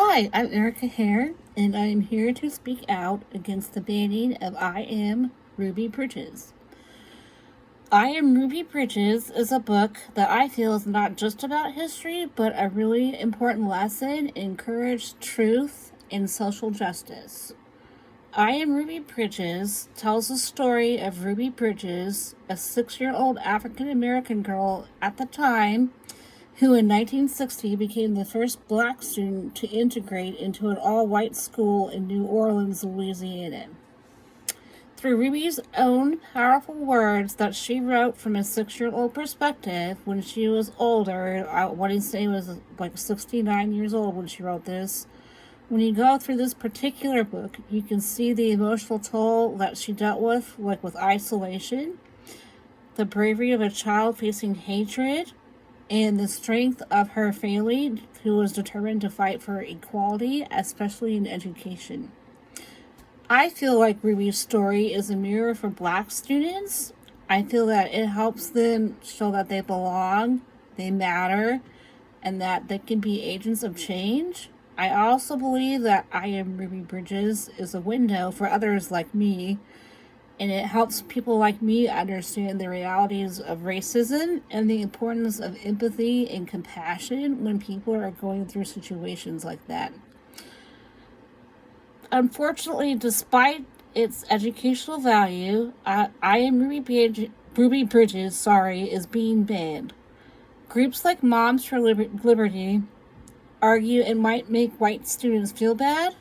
Hi, I'm Erica Hare, and I am here to speak out against the banning of I Am Ruby Bridges. I Am Ruby Bridges is a book that I feel is not just about history, but a really important lesson in courage, truth, and social justice. I Am Ruby Bridges tells the story of Ruby Bridges, a 6-year-old African American girl at the time who in 1960 became the first black student to integrate into an all-white school in New Orleans, Louisiana. Through Ruby's own powerful words that she wrote from a 6-year-old perspective when she was older, I want to say was like 69 years old when she wrote this. When you go through this particular book, you can see the emotional toll that she dealt with, like with isolation, the bravery of a child facing hatred, and the strength of her family, who was determined to fight for equality, especially in education. I feel like Ruby's story is a mirror for black students. I feel that it helps them show that they belong, they matter, and that they can be agents of change. I also believe that I Am Ruby Bridges is a window for others like me, and it helps people like me understand the realities of racism and the importance of empathy and compassion when people are going through situations like that. Unfortunately, despite its educational value, I Am Ruby Bridges, is being banned. Groups like Moms for Liberty argue it might make white students feel bad,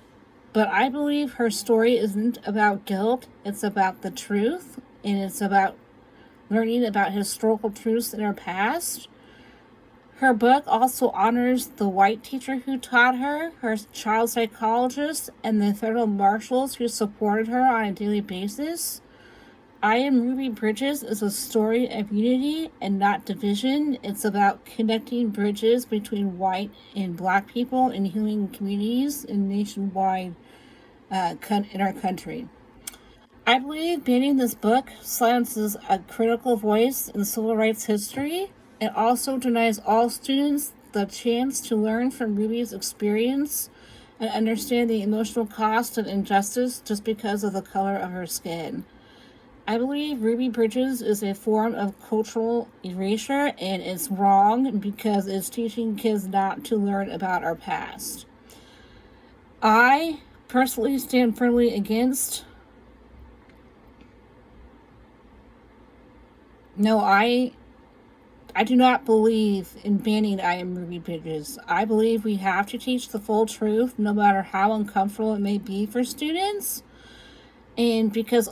but I believe her story isn't about guilt, it's about the truth, and it's about learning about historical truths in her past. Her book also honors the white teacher who taught her child psychologist, and the federal marshals who supported her on a daily basis. I Am Ruby Bridges is a story of unity and not division. It's about connecting bridges between white and black people and healing communities in nationwide in our country. I believe banning this book silences a critical voice in civil rights history. It also denies all students the chance to learn from Ruby's experience and understand the emotional cost of injustice just because of the color of her skin. I believe Ruby Bridges is a form of cultural erasure, and it's wrong because it's teaching kids not to learn about our past. I personally stand firmly against. No, I do not believe in banning I Am Ruby Bridges. I believe we have to teach the full truth, no matter how uncomfortable it may be for students. And because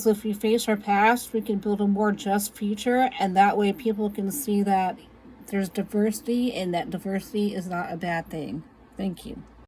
if we face our past, we can build a more just future, and that way people can see that there's diversity and that diversity is not a bad thing. Thank you.